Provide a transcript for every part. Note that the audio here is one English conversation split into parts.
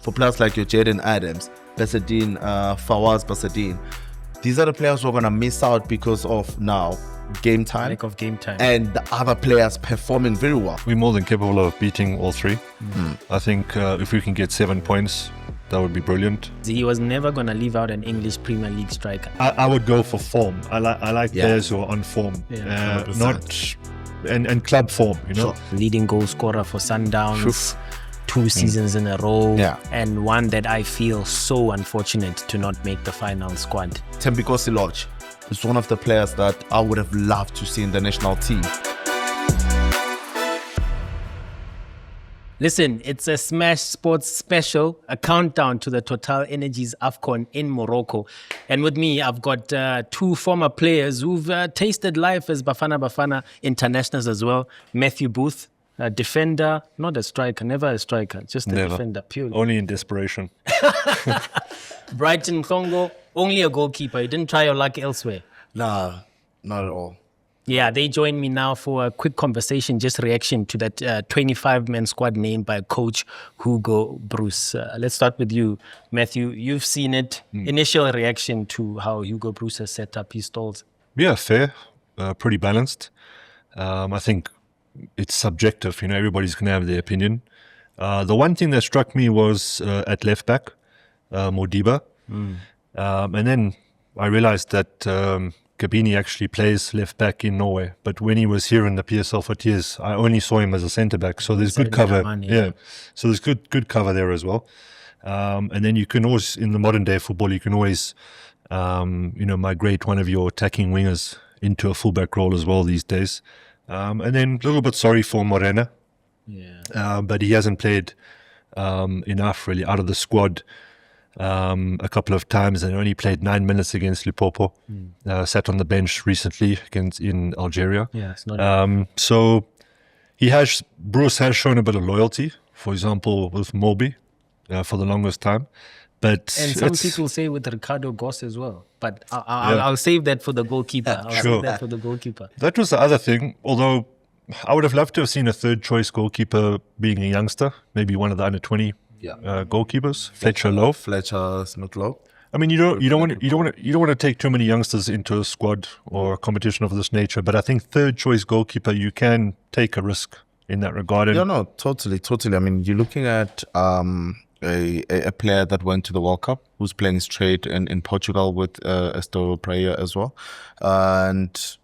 for players like your Jaden Adams, Basadine, Fawaz Basadine. These are the players who are going to miss out because of now game time. Lack of game time. And the other players performing very well. We're more than capable of beating all three. I think if we can get 7 points, that would be brilliant. He was never going to leave out an English Premier League striker. I would go for form. I like players who are on form, not and club form. You know, leading goal scorer for Sundowns. 2 seasons in a row, and one that I feel so unfortunate to not make the final squad. Thembiko Siloj is one of the players that I would have loved to see in the national team. Listen, it's a Smash Sports special, a countdown to the TotalEnergies AFCON in Morocco. And with me, I've got 2 former players who've tasted life as Bafana Bafana internationals as well. Matthew Booth, a defender, not a striker, never a striker, just a defender, purely. Only in desperation. Brighton Mhlongo, only a goalkeeper. You didn't try your luck elsewhere. Nah, not at all. Yeah, they join me now for a quick conversation, just reaction to that 25-man squad named by coach Hugo Broos. Let's start with you, Matthew. You've seen it. Initial reaction to how Hugo Broos has set up his stalls. Yeah, fair, pretty balanced. I think it's subjective, you know, everybody's going to have their opinion. The one thing that struck me was at left back, Modiba. And then I realized that Gabini actually plays left back in Norway. But when he was here in the PSL for years, I only saw him as a centre back. So there's good cover. So there's good cover there as well. And then you can always, in the modern day football, you can always, migrate one of your attacking wingers into a fullback role as well these days. And then a little bit sorry for Morena, but he hasn't played enough really out of the squad a couple of times, and only played 9 minutes against Limpopo. Sat on the bench recently in Algeria. Yeah, it's not. So Bruce has shown a bit of loyalty. For example, with Moby for the longest time. And some people say with Ricardo Goss as well. But I'll save that for the goalkeeper. Save that for the goalkeeper. That was the other thing. Although I would have loved to have seen a third choice goalkeeper being a youngster, maybe one of the under 20 goalkeepers, Fletcher Smith Lowe. I mean, you don't want to take too many youngsters into a squad or a competition of this nature. But I think third choice goalkeeper, you can take a risk in that regard. Totally. I mean, you're looking at a player that went to the World Cup, who's playing straight in Portugal with Estoril Praia as well. And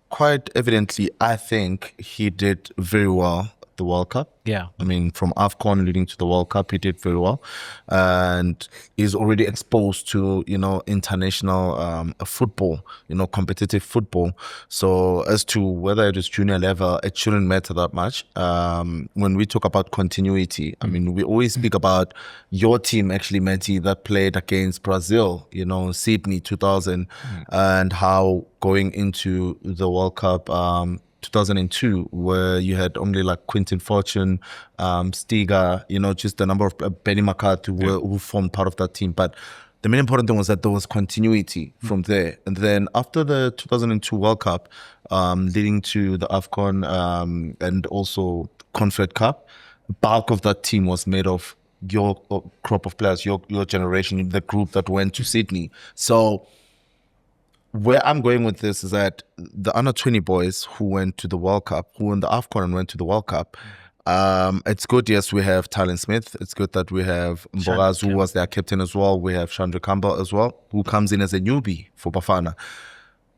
quite evidently, I think he did very well at the World Cup. Yeah. I mean, from AFCON leading to the World Cup, he did very well. And he's already exposed to, international football, competitive football. So as to whether it is junior level, it shouldn't matter that much. When we talk about continuity, I mean, we always speak about your team, actually, Matty, that played against Brazil, Sydney 2000, and how going into the World Cup 2002, where you had only like Quinton Fortune, Stiga, just the number of Benny McCarthy who formed part of that team. But the main important thing was that there was continuity from there. And then after the 2002 World Cup, leading to the AFCON and also Confed Cup, bulk of that team was made of your crop of players, your generation, the group that went to Sydney. So where I'm going with this is that the under 20 boys who went to the World Cup, who won the AFCON and went to the World Cup, it's good, yes, we have Tylen Smith. It's good that we have Mboraz, who was their captain as well. We have Chandra Kamba as well, who comes in as a newbie for Bafana.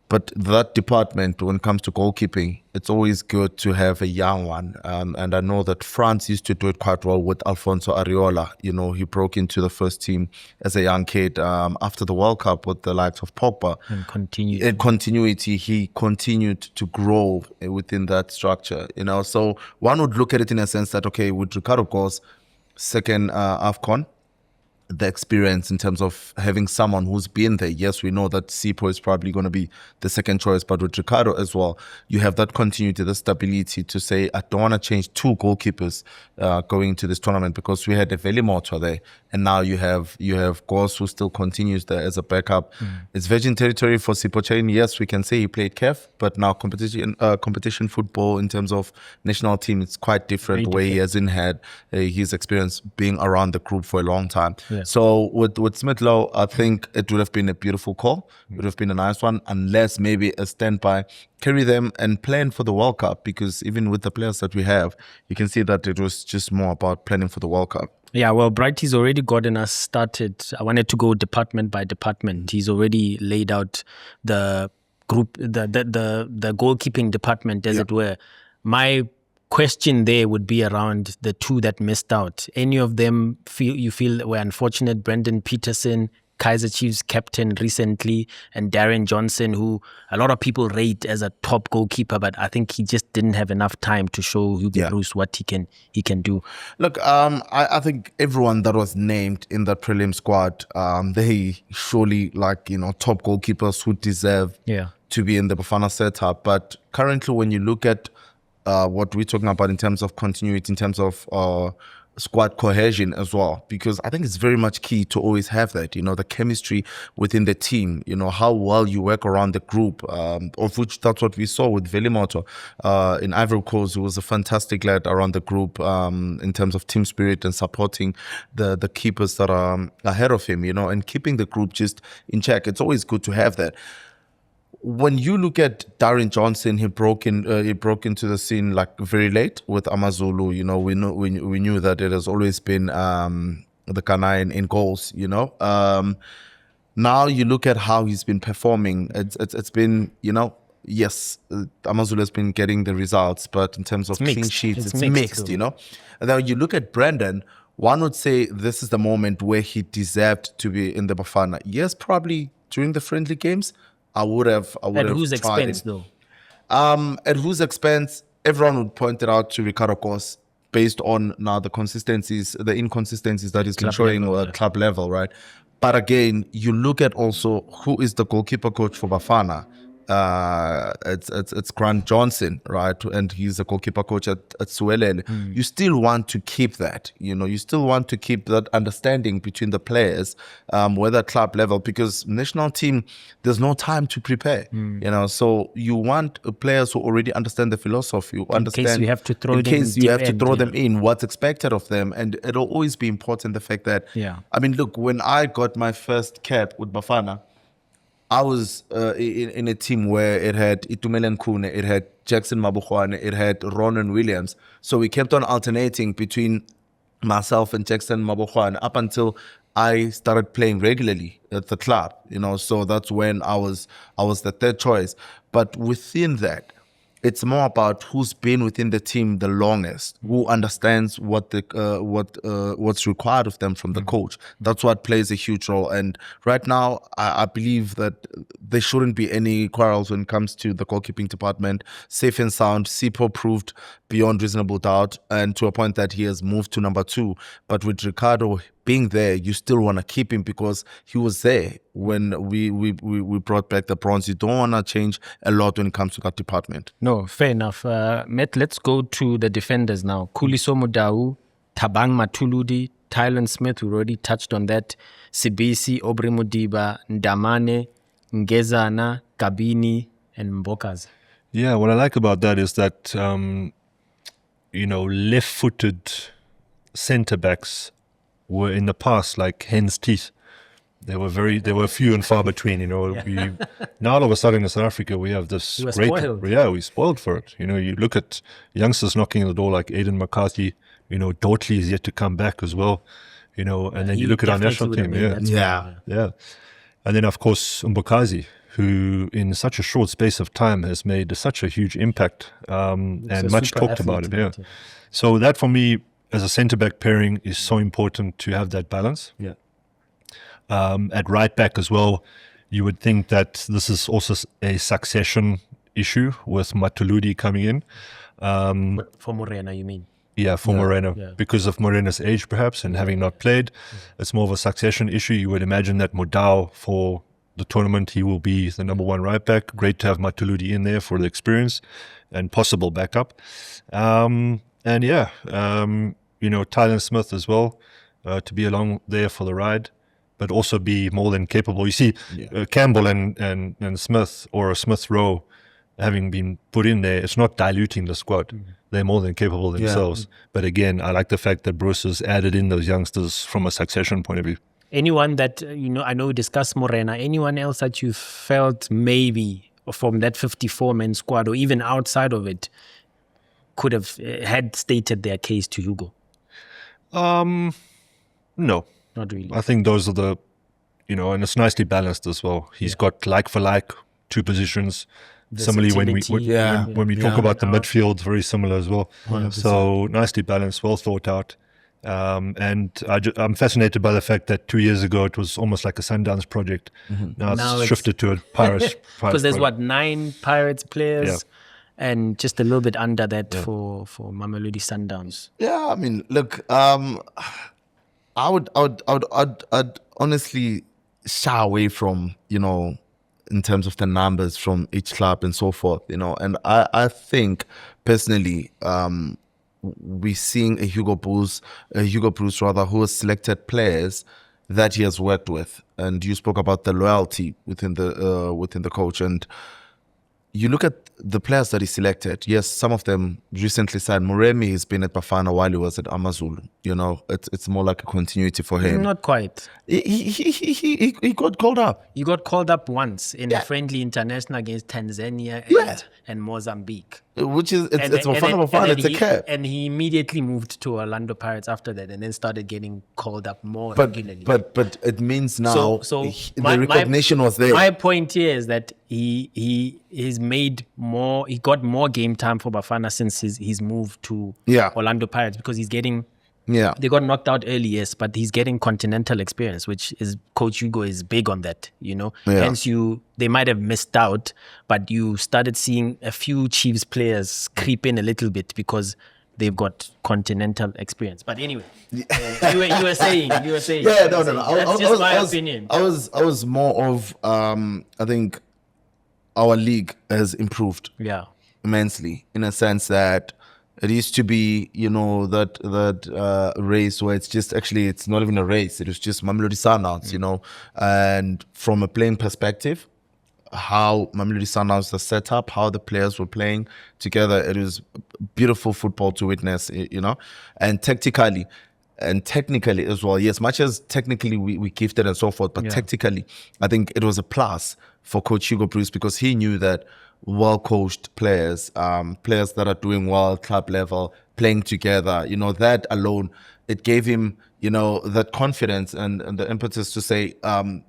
But that department, when it comes to goalkeeping, it's always good to have a young one. And I know that France used to do it quite well with Alfonso Areola. He broke into the first team as a young kid. After the World Cup with the likes of Pogba. And continued. In continuity, he continued to grow within that structure. So one would look at it in a sense that, okay, with Ricardo Goss, second AFCON, the experience in terms of having someone who's been there. Yes, we know that Sipho is probably going to be the second choice, but with Ricardo as well, you have that continuity, the stability to say, I don't want to change two goalkeepers going into this tournament, because we had a Velimoto there, and now you have Gos, who still continues there as a backup. It's virgin territory for Sipho Chain. Yes, we can say he played KEF, but now competition football in terms of national team, it's quite different, where he hasn't had his experience being around the group for a long time. Yeah. So with Smith-Lowe, I think it would have been a beautiful call. It would have been a nice one, unless maybe a standby, carry them and plan for the World Cup, because even with the players that we have, you can see that it was just more about planning for the World Cup. Yeah, well, Brighty's already gotten us started. I wanted to go department by department. He's already laid out the group, the goalkeeping department, as it were. My question there would be around the two that missed out. Any of them you feel were unfortunate? Brendan Peterson, Kaizer Chiefs captain recently, and Darren Johnson, who a lot of people rate as a top goalkeeper, but I think he just didn't have enough time to show Hugo Broos what he can do. Look, I think everyone that was named in the prelim squad, they surely top goalkeepers who deserve to be in the Bafana setup. But currently, when you look at what we're talking about in terms of continuity, in terms of squad cohesion as well, because I think it's very much key to always have that, the chemistry within the team, how well you work around the group, of which that's what we saw with Velimoto in Ivory Coast. It was a fantastic lad around the group in terms of team spirit and supporting the keepers that are ahead of him, and keeping the group just in check. It's always good to have that. When you look at Darren Johnson, he broke into the scene very late with Amazulu. We knew that it has always been the Ghanaian in goals. Now you look at how he's been performing. It's been yes, Amazulu has been getting the results, but in terms of clean sheets, it's mixed. And then you look at Brendan. One would say this is the moment where he deserved to be in the Bafana. Yes, probably during the friendly games. I would have. At whose expense, though? At whose expense? Everyone would point it out to Ricardo Gos, based on now the inconsistencies that he's been showing at club level, right? But again, you look at also who is the goalkeeper coach for Bafana. It's Grant Johnson, right? And he's a goalkeeper coach at Suelele. You still want to keep that, you still want to keep that understanding between the players, whether at club level, because national team, there's no time to prepare, so you want players who already understand the philosophy, who understand, in case you have to throw them in, what's expected of them. And it'll always be important, the fact that, I mean, look, when I got my first cap with Bafana, I was in a team where it had Itumele Nkune, it had Jackson Mabukwane, it had Ronan Williams. So we kept on alternating between myself and Jackson Mabukwane up until I started playing regularly at the club. So that's when I was the third choice. But within that, it's more about who's been within the team the longest, who understands what's required of them from the coach. That's what plays a huge role. And right now, I believe that there shouldn't be any quarrels when it comes to the goalkeeping department. Safe and sound. Sipho proved beyond reasonable doubt, and to a point that he has moved to number 2. But with Ricardo being there, you still want to keep him because he was there when we brought back the bronze. You don't want to change a lot when it comes to that department. No, fair enough. Matt, let's go to the defenders now. Khuliso Mudau, Thabang Mathuludi, Tylen Smith, we already touched on that. Sibisi, Obri Mudiba, Ndamane, Ngezana, Kabini, and Mbokazi. Yeah, what I like about that is that, left-footed centre-backs were in the past like hen's teeth. They were few and far between. Now all of a sudden in South Africa we have this we're spoiled for it. You look at youngsters knocking on the door like Aiden McCarthy. Dotley is yet to come back as well. And then you look at our national team. Yeah. And then of course Mbokazi, who in such a short space of time has made such a huge impact and much talked about it. Yeah. So that for me, as a centre-back pairing, is so important to have that balance. Yeah. At right-back as well, you would think that this is also a succession issue with Mathuludi coming in. For Morena, you mean? Yeah, for Moreno. Yeah. Because of Moreno's age, perhaps, and having not played, it's more of a succession issue. You would imagine that Modao, for the tournament, he will be the number one right back. Great to have Matuludi in there for the experience and possible backup. Tylen Smith as well, to be along there for the ride, but also be more than capable. You see, Campbell and Smith, or Smith Rowe, having been put in there, it's not diluting the squad. They're more than capable themselves. But again, I like the fact that Bruce has added in those youngsters from a succession point of view. Anyone that, I know we discussed Morena, anyone else that you felt maybe from that 54-man squad or even outside of it could have had stated their case to Hugo? No. Not really. I think those are the, and it's nicely balanced as well. He's got like for like, two positions. Similarly, when we talk about the midfield, very similar as well. 100%. So nicely balanced, well thought out. And I'm fascinated by the fact that 2 years ago it was almost like a Sundowns project. Now it's shifted to a Pirates. Because there's 9 Pirates players, and just a little bit under that for Mamelodi Sundowns. Yeah, I mean, look, I'd honestly shy away from in terms of the numbers from each club and so forth, and I think personally, we're seeing a Hugo Broos who has selected players that he has worked with, and you spoke about the loyalty within the coach, and you look at the players that he selected. Yes, some of them recently signed. Moremi has been at Bafana while he was at Amazulu. It's more like a continuity for him. Not quite. He got called up. He got called up once in a friendly international against Tanzania and Mozambique. Which is, it's Bafana, it's a cap. And he immediately moved to Orlando Pirates after that, and then started getting called up more regularly. But it means now so the recognition was there. My point here is that he's made more. He got more game time for Bafana since he's moved to Orlando Pirates, because he's getting. Yeah, they got knocked out early, yes, but he's getting continental experience, which is Coach Hugo is big on that, Hence, they might have missed out, but you started seeing a few Chiefs players creep in a little bit because they've got continental experience. But anyway, you were saying. Yeah, no. That's just my opinion. I was more of I think our league has improved immensely, in a sense that it used to be, that race where it's not even a race. It was just Mamelodi Sundowns, and from a playing perspective, how Mamelodi Sundowns was set up, how the players were playing together, it was beautiful football to witness, and tactically and technically as well. Yes, much as technically we gifted and so forth, but tactically, I think it was a plus for Coach Hugo Broos, because he knew that well-coached players, players that are doing well at club level, playing together, that alone, it gave him, that confidence and the impetus to say,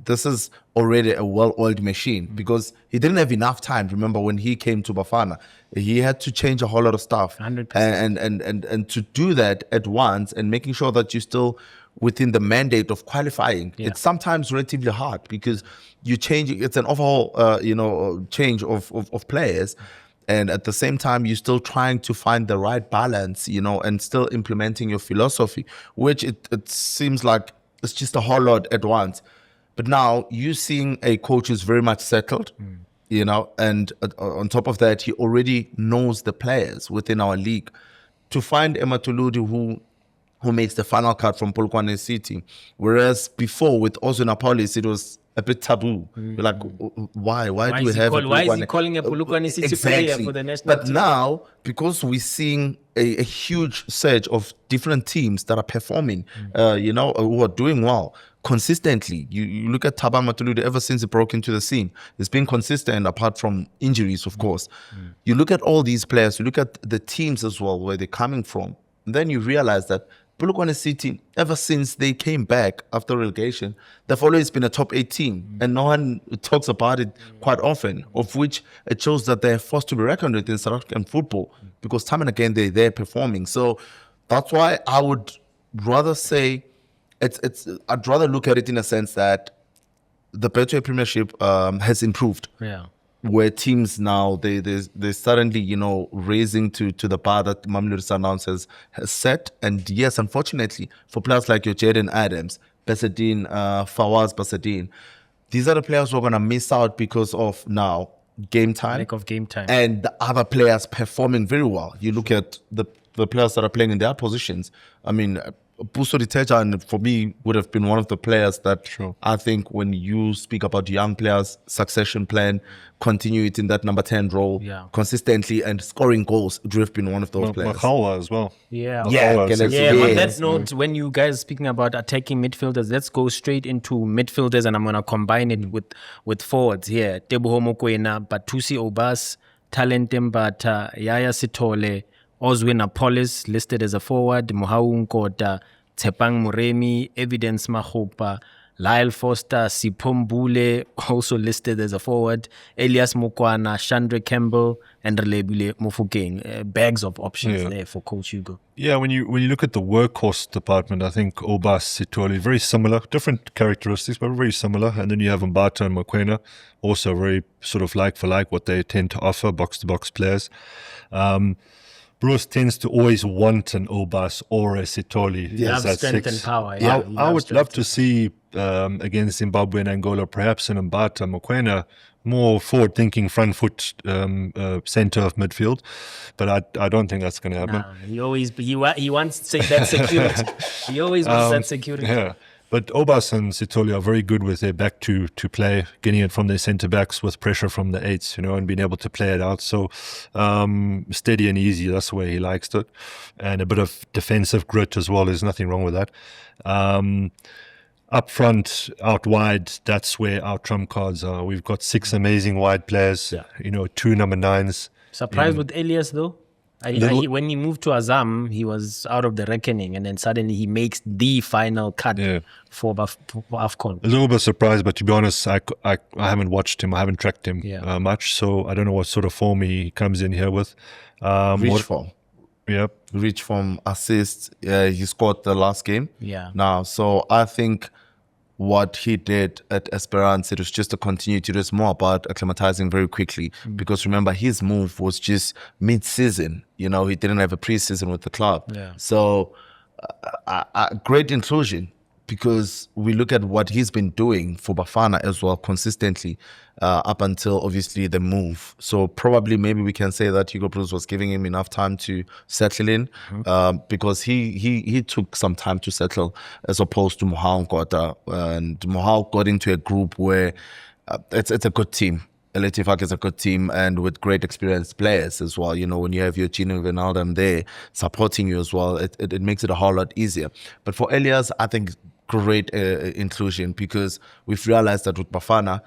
this is already a well-oiled machine, because he didn't have enough time. Remember, when he came to Bafana, he had to change a whole lot of stuff. 100%. And to do that at once and making sure that you're still within the mandate of qualifying, it's sometimes relatively hard, because you change. It's an overall, change of players, and at the same time you're still trying to find the right balance, and still implementing your philosophy, which it seems like it's just a whole lot at once. But now you're seeing a coach who's very much settled, and on top of that, he already knows the players within our league. To find Emma Tuludi, who makes the final cut from Polokwane City, whereas before with Ozonapolis it was a bit taboo. Like, why do we have why is he calling a Polokwane City player for the national team? But now, because we're seeing a huge surge of different teams that are performing, who are doing well consistently. You look at Thabang Mathuludi, ever since he broke into the scene, he's been consistent, apart from injuries, of course. You look at all these players, you look at the teams as well, where they're coming from, and then you realize that Polokwane City, ever since they came back after relegation, they've always been a top 8 team, and no one talks about it quite often, of which it shows that they're forced to be reckoned with in South African football, because time and again they're performing. So that's why I would rather say I'd rather look at it in a sense that the Betway Premiership has improved. Yeah. where teams now they're suddenly, you know, raising to the bar that Mamelodi Sundowns has set. And yes, unfortunately, for players like your Jaden Adams, Basadine, Fawaz Basadine, these are the players who are gonna miss out because of now game time. Lack of game time. And the other players performing very well. You look at the players that are playing in their positions. I mean, Buso Diteja, and for me, would have been one of the players that I think when you speak about young players, succession plan, continue it in that number 10 role consistently and scoring goals, would have been one of those players. Mhlongo as well. Yeah. Mhlongo On that note, when you guys are speaking about attacking midfielders, let's go straight into midfielders, and I'm going to combine it with forwards here. Teboho Mokoena, Batusi Obas, Talent Mbata, Yaya Sitole, Ozwin Apollos listed as a forward, Mohau Nkota, Tepang Muremi, Evidence Mahopa, Lyle Foster, Sipombule, also listed as a forward, Elias Mukwana, Chandra Campbell, and Relebile Mofokeng. Bags of options there for Coach Hugo. Yeah, when you look at the workhorse department, I think Obas, Sitole, very similar, different characteristics, but very similar. And then you have Mbata and Mokoena, also very sort of like for like what they tend to offer, box-to-box players. Broos tends to always want an Obas or a Sitole as that strength six. and power. I would love to see against Zimbabwe and Angola, perhaps an Mbata, Mokoena, more forward-thinking front foot center of midfield, but I don't think that's going to happen. He wants that security. He always wants that security. Yeah. But Obas and Sitole are very good with their back to play, getting it from their centre backs with pressure from the eights, you know, and being able to play it out. So steady and easy, that's the way he likes it. And a bit of defensive grit as well, there's nothing wrong with that. Up front, out wide, that's where our trump cards are. We've got 6 amazing wide players, you know, 2 number 9s. Surprised with Elias though? When he moved to Azam, he was out of the reckoning, and then suddenly he makes the final cut for AFCON. A little bit surprised, but to be honest, I haven't watched him. I haven't tracked him much, so I don't know what sort of form he comes in here with. Rich form. Yep. Rich from assists. He scored the last game. Now, so I think what he did at Esperance, it was just to continue to do. It's more about acclimatizing very quickly, because remember, his move was just mid-season. You know, he didn't have a pre-season with the club. So great inclusion, because we look at what he's been doing for Bafana as well consistently up until obviously the move. So probably maybe we can say that Hugo Broos was giving him enough time to settle in, because he took some time to settle as opposed to Mohau Nkota. And Mohau got into a group where it's a good team. Letifak is a good team, and with great experienced players as well. You know, when you have your Gino Wijnaldum there supporting you as well, it makes it a whole lot easier. But for Elias, I think great inclusion, because we've realized that with Bafana,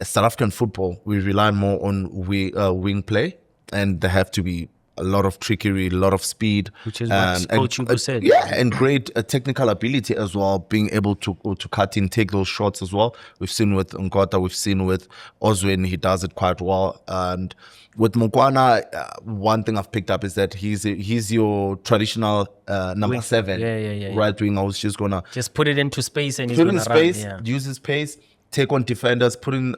South African football, we rely more on wing play, and there have to be a lot of trickery, a lot of speed. Which is what Coach Hugo said. Yeah, and great technical ability as well, being able to cut in, take those shots as well. We've seen with Nkota, we've seen with Ozwin, he does it quite well. And with Mukwana, one thing I've picked up is that he's your traditional number 7. Right wing. I was just going to... Just put it into space and he's going to run. Space, use his pace, take on defenders, put in,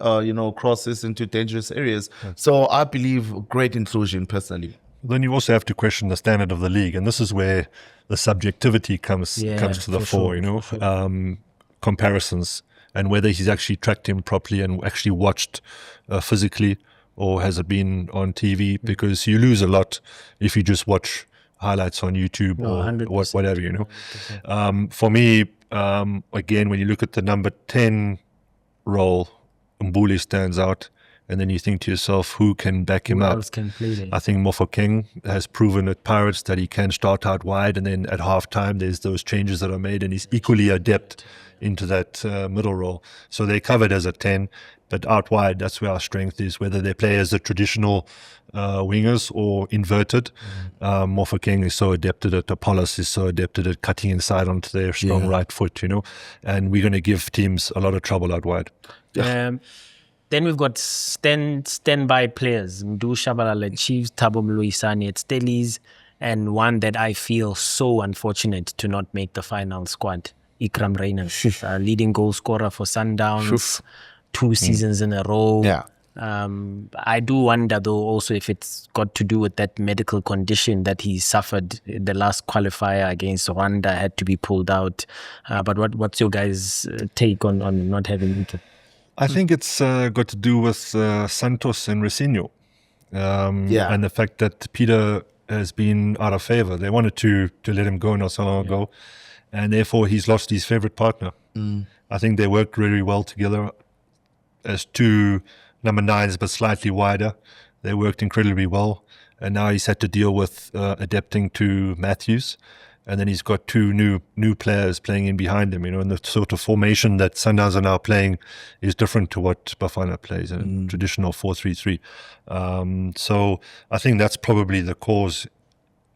crosses into dangerous areas. So I believe great inclusion personally. Then you also have to question the standard of the league, and this is where the subjectivity comes to the fore, you know, comparisons, and whether he's actually tracked him properly and actually watched physically, or has it been on TV, because you lose a lot if you just watch highlights on YouTube or whatever, you know. For me, again, when you look at the number 10 role, Mbuli stands out. And then you think to yourself, who can back him up? Can play there? I think Mofokeng has proven at Pirates that he can start out wide, and then at halftime there's those changes that are made, and he's equally adept into that middle role. So they're covered as a 10, but out wide, that's where our strength is, whether they play as the traditional wingers or inverted. Mofokeng is so adept at it. Apollos is so adept at it, cutting inside onto their strong right foot, you know. And we're going to give teams a lot of trouble out wide. Then we've got standby players, Mdu Shabalala Chiefs, Thabo Mloisane at Stellies, and one that I feel so unfortunate to not make the final squad, Ikram Reynolds, leading goal scorer for Sundowns, 2 seasons in a row. I do wonder, though, also if it's got to do with that medical condition that he suffered. The last qualifier against Rwanda had to be pulled out. But what's your guys' take on not having him? I think it's got to do with Santos and Rosinho. And the fact that Peter has been out of favor. They wanted to let him go not so long ago, and therefore he's lost his favorite partner. I think they worked really well together as two number 9s, but slightly wider. They worked incredibly well, and now he's had to deal with adapting to Matthews, and then he's got two new players playing in behind him. And the sort of formation that Sundowns are now playing is different to what Bafana plays, a traditional 4-3-3. So I think that's probably the cause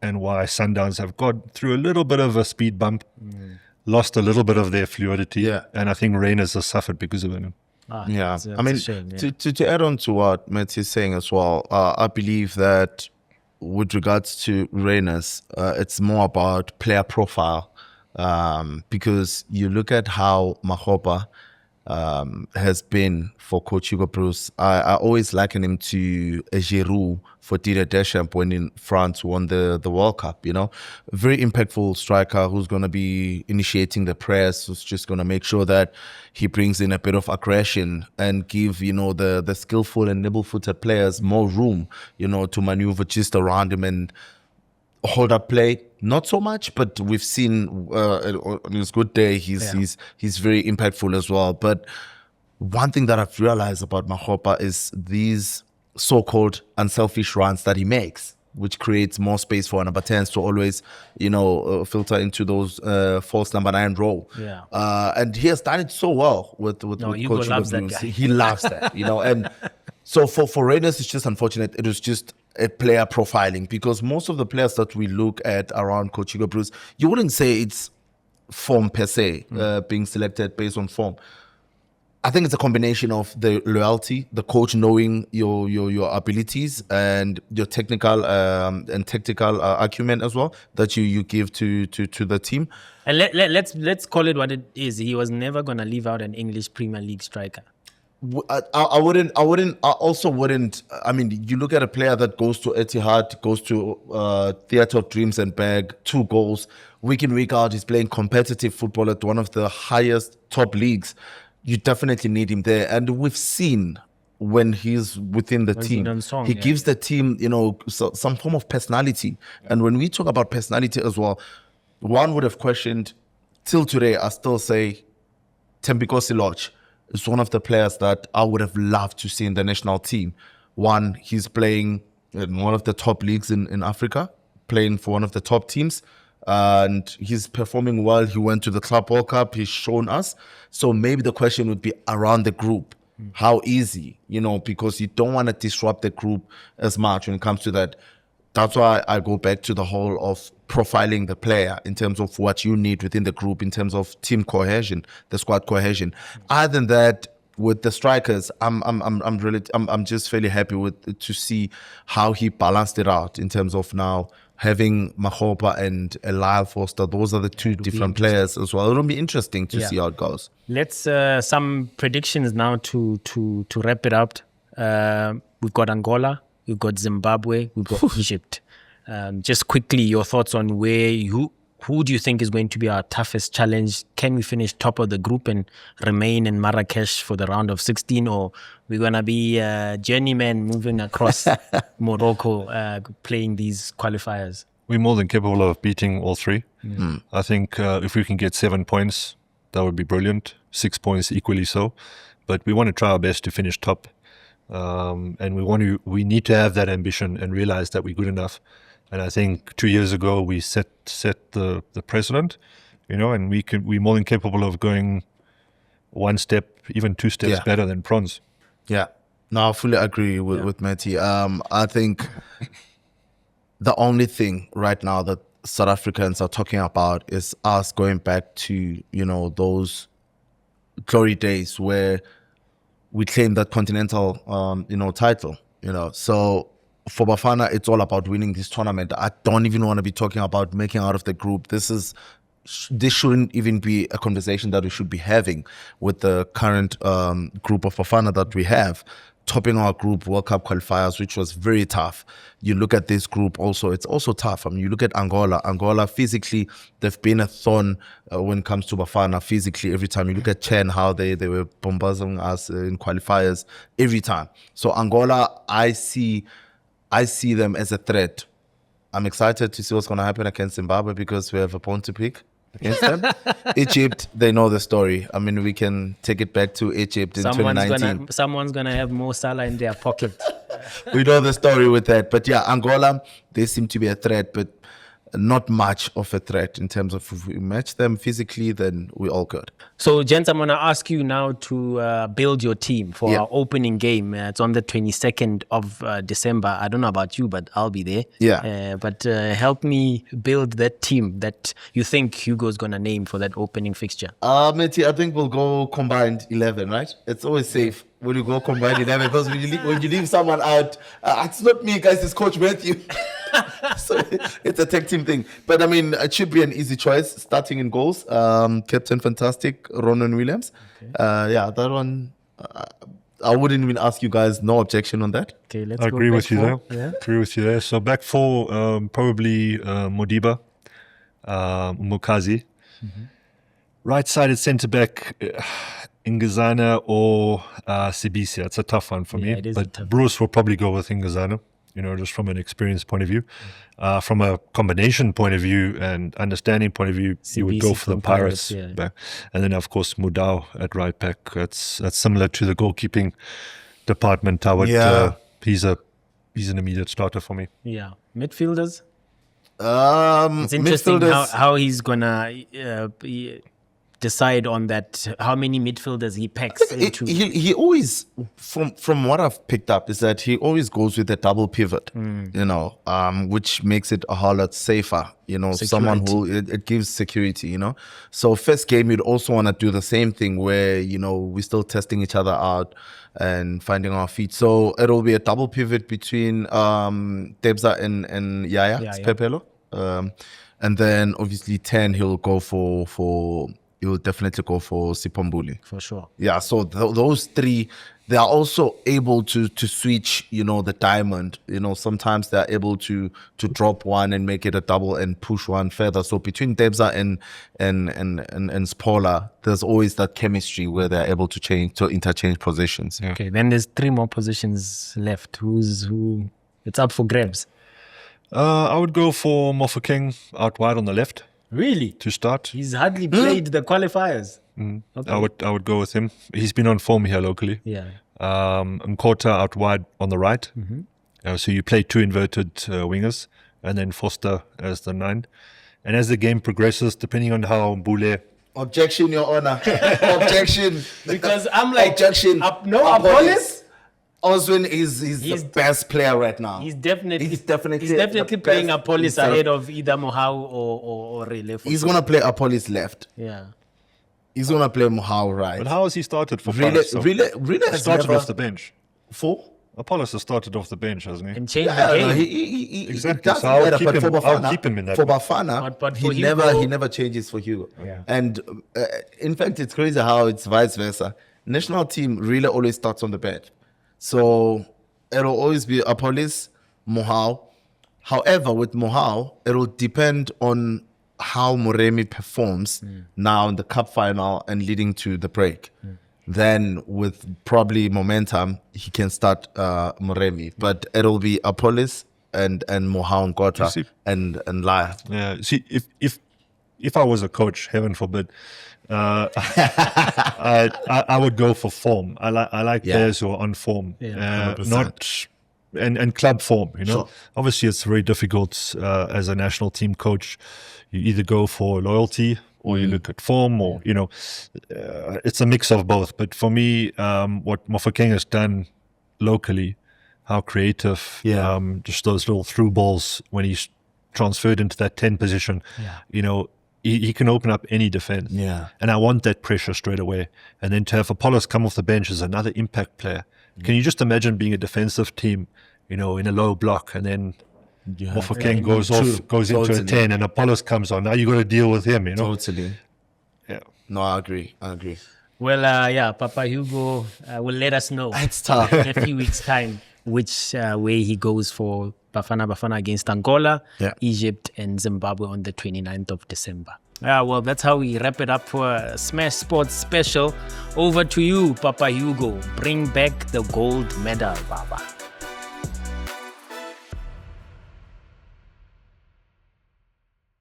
and why Sundowns have got through a little bit of a speed bump, lost a little bit of their fluidity, and I think Rainers has suffered because of it. That's I mean, a shame, to add on to what Matt is saying as well, I believe that with regards to Rainers, it's more about player profile, because you look at how Mahopa has been for Coach Hugo Broos. I always liken him to a Giroud for Didier Deschamps when in France won the World Cup. A very impactful striker who's going to be initiating the press, who's just going to make sure that he brings in a bit of aggression and give the skillful and nimble-footed players more room to maneuver just around him and hold up play. Not so much, but we've seen on his good day he's very impactful as well. But one thing that I've realized about Mahopa is these so-called unselfish runs that he makes, which creates more space for number 10s to always filter into those false number 9 role. And he has done it so well with Hugo Coach loves Hugo that Broos. guy. He loves that, and so for Raiders, it's just unfortunate. It was just a player profiling, because most of the players that we look at around Coach Hugo Broos, you wouldn't say it's form per se, being selected based on form. I think it's a combination of the loyalty, the coach knowing your abilities and your technical and tactical acumen as well that you give to the team. And let's call it what it is. He was never going to leave out an English Premier League striker. I also wouldn't. I mean, you look at a player that goes to Etihad, goes to Theatre of Dreams and bag 2 goals week in, week out. He's playing competitive football at one of the highest top leagues. You definitely need him there. And we've seen when he's within the team, he gives the team, some form of personality. And when we talk about personality as well, one would have questioned, till today, I still say Thembinkosi Lorch is one of the players that I would have loved to see in the national team. One, he's playing in one of the top leagues in Africa, playing for one of the top teams, and he's performing well. He went to the Club World Cup. He's shown us. So maybe the question would be around the group. How easy, because you don't want to disrupt the group as much when it comes to that. That's why I go back to the whole of profiling the player in terms of what you need within the group, in terms of team cohesion, the squad cohesion. Other than that, with the strikers, I'm just fairly happy to see how he balanced it out in terms of now having Mahopa and Lyle Foster. Those are the 2 different players as well. It'll be interesting to see how it goes. Let's some predictions now to wrap it up. We've got Angola, we've got Zimbabwe, we've got Egypt. Just quickly, your thoughts on who do you think is going to be our toughest challenge? Can we finish top of the group and remain in Marrakesh for the round of 16, or we're going to be journeymen moving across Morocco playing these qualifiers? We're more than capable of beating all 3. I think if we can get 7 points, that would be brilliant. 6 points equally so. But we want to try our best to finish top. And we need to have that ambition and realize that we're good enough. And I think 2 years ago we set the precedent, and we're more than capable of going 1 step, even 2 steps better than bronze. Yeah, no, I fully agree with Matty. I think the only thing right now that South Africans are talking about is us going back to those glory days where we claimed that continental title. So for Bafana, it's all about winning this tournament. I don't even want to be talking about making out of the group. This shouldn't even be a conversation that we should be having with the current group of Bafana that we have. topping our group World Cup qualifiers, which was very tough. You look at this group also, it's also tough. I mean, you look at Angola physically, they've been a thorn when it comes to Bafana physically every time. You look at Chen, how they were bombarding us in qualifiers every time. So Angola, I see them as a threat. I'm excited to see what's going to happen against Zimbabwe because we have a point to pick against them. Egypt, they know the story. I mean, we can take it back to Egypt in 2019. Someone's going to have Mo Salah in their pocket. We know the story with that. But yeah, Angola, they seem to be a threat, but not much of a threat in terms of if we match them physically, then we're all good. So, gents, I'm going to ask you now to build your team for our opening game. It's on the 22nd of December. I don't know about you, but I'll be there. Yeah. But help me build that team that you think Hugo's going to name for that opening fixture. Matty, I think we'll go combined 11, right? It's always safe when you go combined 11 because when you leave someone out, it's not me, guys, it's Coach Matthew. So it's a tag team thing. But I mean, it should be an easy choice. Starting in goals, Captain Fantastic, Ronan Williams. Okay. That one, I wouldn't even ask you guys, no objection on that. Okay, let's I go agree back with you four. there. Agree with you there. So back four, probably Modiba, Mukazi. Right-sided centre-back, Ingazana or Sibisia. It's a tough one for me. It is but Bruce will probably go with Ingazana, just from an experience point of view. From a combination point of view and understanding point of view, you would go for the Pirates. And then, of course, Mudau at right back. That's similar to the goalkeeping department. I would, he's an immediate starter for me. Yeah. Midfielders? It's interesting how he's going to decide on that, how many midfielders he packs into. He always, from what I've picked up, is that he always goes with a double pivot, which makes it a whole lot safer, security. Someone who, it gives security, So first game, you'd also want to do the same thing where, we're still testing each other out and finding our feet. So it'll be a double pivot between Tebza and Yaya Pepelo. And then obviously 10, he'll definitely go for Sipombuli. For sure. Yeah, so those three, they are also able to switch, the diamond. Sometimes they're able to drop one and make it a double and push one further. So between Debza and Spola, there's always that chemistry where they're able to interchange positions. Yeah. Okay, then there's 3 more positions left. Who? It's up for grabs. I would go for Mofokeng out wide on the left. Really? To start. He's hardly played the qualifiers. Okay. I would go with him. He's been on form here locally. Yeah. Nkota out wide on the right. So you play 2 inverted wingers and then Foster as the 9. And as the game progresses, depending on how Mbule... Objection, Your Honor. Objection. Because I'm like... Objection. Apollos? Oswin is the best player right now. He's definitely playing Apollos ahead of either Mohau or Rele. He's going to play Apollos left. Yeah. He's going to play Mohau right. But how has he started for Pirates? Really started off the bench. For? Apollos has started off the bench, hasn't he? And changed the game. He exactly. So I'll keep him in that. For Bafana, but for he Hugo, never changes for Hugo. Yeah. And in fact, it's crazy how it's vice versa. National team really always starts on the bench. So it'll always be Apollos, Mohau. However, with Mohau, it'll depend on how Moremi performs now in the cup final and leading to the break. Then with probably momentum, he can start Moremi. But it'll be Apollos and Mohau and Gota and Laya. Yeah. See, if I was a coach, heaven forbid, I would go for form. I like players who are on form, not and club form. Sure. Obviously it's very difficult as a national team coach. You either go for loyalty or you look at form, or it's a mix of both. But for me, what Mofokeng has done locally, how creative, just those little through balls when he's transferred into that 10 position, he can open up any defense. Yeah. And I want that pressure straight away. And then to have Apollos come off the bench as another impact player. Can you just imagine being a defensive team, in a low block, and then Mofokeng goes into a 10 and Apollos comes on. Now you got to deal with him, Totally. Yeah. No, I agree. Well, yeah, Papa Hugo will let us know It's tough. in a few weeks' time which way he goes for Bafana Bafana against Angola, Yeah. Egypt, and Zimbabwe on the 29th of December. Yeah, well, that's how we wrap it up for Smash Sports Special. Over to you, Papa Hugo. Bring back the gold medal, Baba.